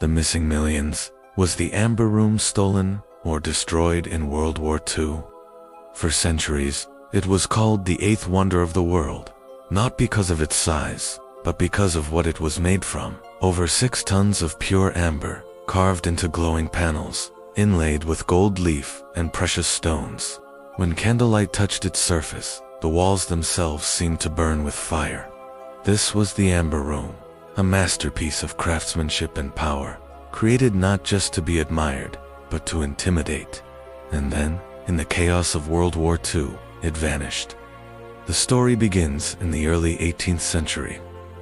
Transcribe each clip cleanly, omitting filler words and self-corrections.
The missing millions. Was the Amber Room stolen or destroyed in World War II? For centuries, it was called the eighth wonder of the world, not because of its size, but because of what it was made from. Over 6 tons of pure amber, carved into glowing panels, inlaid with gold leaf and precious stones. When candlelight touched its surface, the walls themselves seemed to burn with fire. This was the Amber Room, a masterpiece of craftsmanship and power, created not just to be admired, but to intimidate. And then, in the chaos of World War II, it vanished. The story begins in the early 18th century,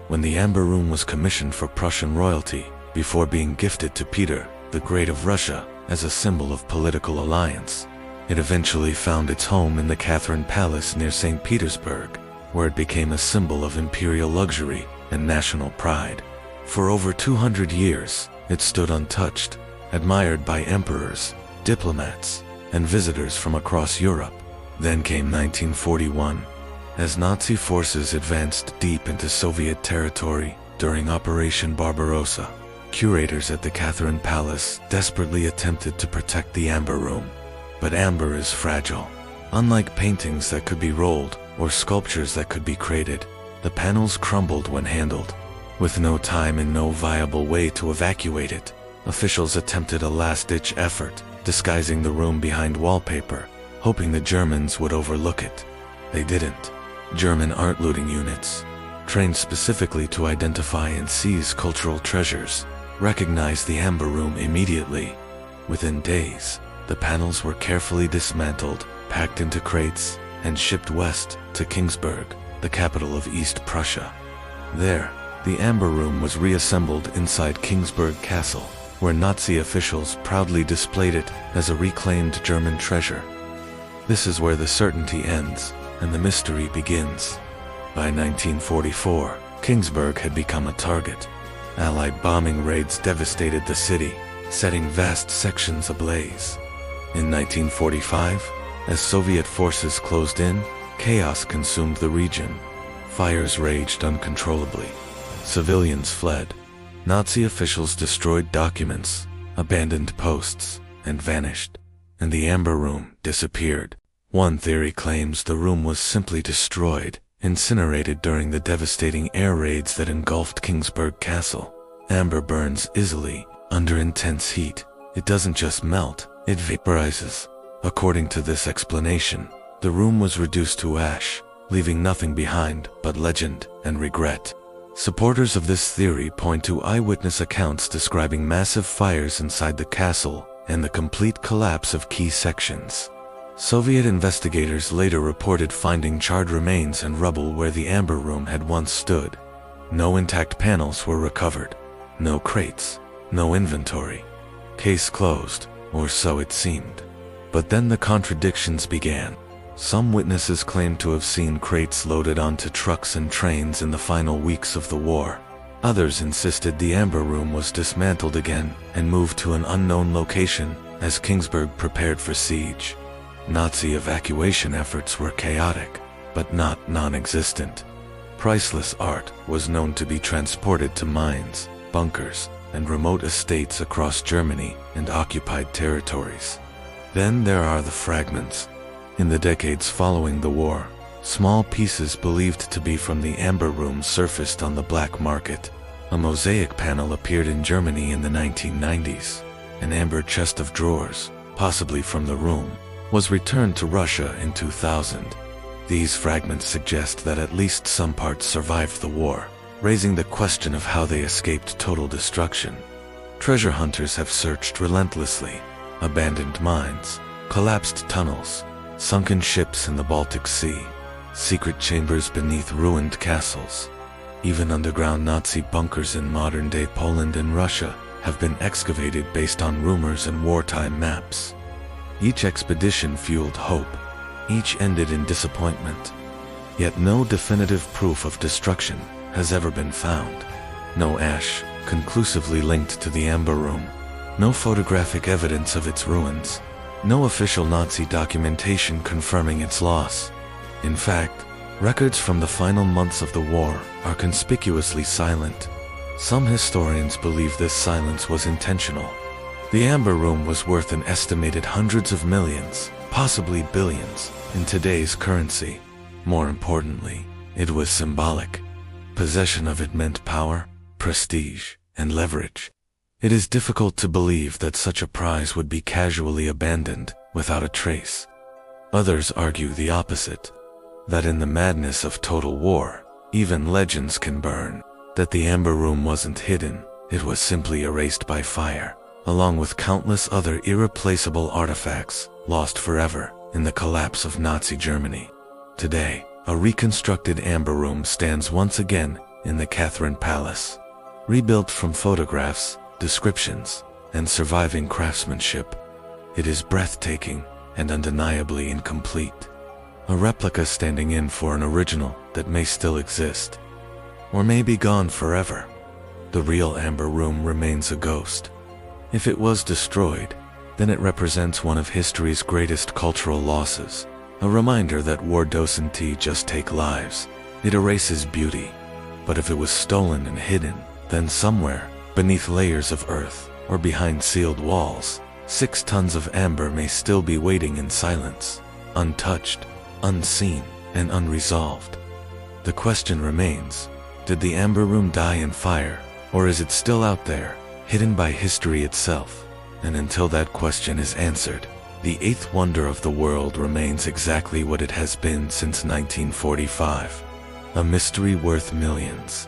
when the Amber Room was commissioned for Prussian royalty, before being gifted to Peter, the Great of Russia, as a symbol of political alliance. It eventually found its home in the Catherine Palace near St. Petersburg, where it became a symbol of imperial luxury and national pride. For over 200 years, it stood untouched, admired by emperors, diplomats, and visitors from across Europe. Then came 1941. As Nazi forces advanced deep into Soviet territory during Operation Barbarossa, curators at the Catherine Palace desperately attempted to protect the Amber Room. But amber is fragile. Unlike paintings that could be rolled or sculptures that could be created, the panels crumbled when handled. With no time and no viable way to evacuate it, officials attempted a last-ditch effort, disguising the room behind wallpaper, hoping the Germans would overlook it. They didn't. German art looting units, trained specifically to identify and seize cultural treasures, recognized the Amber Room immediately. Within days, the panels were carefully dismantled, packed into crates, and shipped west to Königsberg, the capital of East Prussia. There, the Amber Room was reassembled inside Königsberg Castle, where Nazi officials proudly displayed it as a reclaimed German treasure. This is where the certainty ends and the mystery begins. By 1944, Königsberg had become a target. Allied bombing raids devastated the city, setting vast sections ablaze. In 1945, as Soviet forces closed in, chaos consumed the region. Fires raged uncontrollably. Civilians fled. Nazi officials destroyed documents, abandoned posts, and vanished. And the Amber Room disappeared. One theory claims the room was simply destroyed, incinerated during the devastating air raids that engulfed Königsberg Castle. Amber burns easily, under intense heat. It doesn't just melt, it vaporizes. According to this explanation, the room was reduced to ash, leaving nothing behind but legend and regret. Supporters of this theory point to eyewitness accounts describing massive fires inside the castle and the complete collapse of key sections. Soviet investigators later reported finding charred remains and rubble where the Amber Room had once stood. No intact panels were recovered. No crates. No inventory. Case closed, or so it seemed. But then the contradictions began. Some witnesses claimed to have seen crates loaded onto trucks and trains in the final weeks of the war. Others insisted the Amber Room was dismantled again and moved to an unknown location as Königsberg prepared for siege. Nazi evacuation efforts were chaotic, but not non-existent. Priceless art was known to be transported to mines, bunkers, and remote estates across Germany and occupied territories. Then there are the fragments. In the decades following the war, small pieces believed to be from the Amber Room surfaced on the black market. A mosaic panel appeared in Germany in the 1990s. An amber chest of drawers, possibly from the room, was returned to Russia in 2000. These fragments suggest that at least some parts survived the war, raising the question of how they escaped total destruction. Treasure hunters have searched relentlessly. Abandoned mines, collapsed tunnels, sunken ships in the Baltic Sea, secret chambers beneath ruined castles. Even underground Nazi bunkers in modern-day Poland and Russia have been excavated based on rumors and wartime maps. Each expedition fueled hope. Each ended in disappointment. Yet no definitive proof of destruction has ever been found. No ash conclusively linked to the Amber Room. No photographic evidence of its ruins. No official Nazi documentation confirming its loss. In fact, records from the final months of the war are conspicuously silent. Some historians believe this silence was intentional. The Amber Room was worth an estimated hundreds of millions, possibly billions, in today's currency. More importantly, it was symbolic. Possession of it meant power, prestige, and leverage. It is difficult to believe that such a prize would be casually abandoned without a trace. Others argue the opposite, that in the madness of total war, even legends can burn, that the Amber Room wasn't hidden, it was simply erased by fire, along with countless other irreplaceable artifacts lost forever in the collapse of Nazi Germany. Today, a reconstructed Amber Room stands once again in the Catherine Palace. Rebuilt from photographs, descriptions, and surviving craftsmanship, it is breathtaking and undeniably incomplete. A replica standing in for an original that may still exist, or may be gone forever. The real Amber Room remains a ghost. If it was destroyed, then it represents one of history's greatest cultural losses, a reminder that war doesn't just take lives, it erases beauty. But if it was stolen and hidden, then somewhere, beneath layers of earth, or behind sealed walls, 6 tons of amber may still be waiting in silence, untouched, unseen, and unresolved. The question remains, did the Amber Room die in fire, or is it still out there, hidden by history itself? And until that question is answered, the 8th wonder of the world remains exactly what it has been since 1945. A mystery worth millions.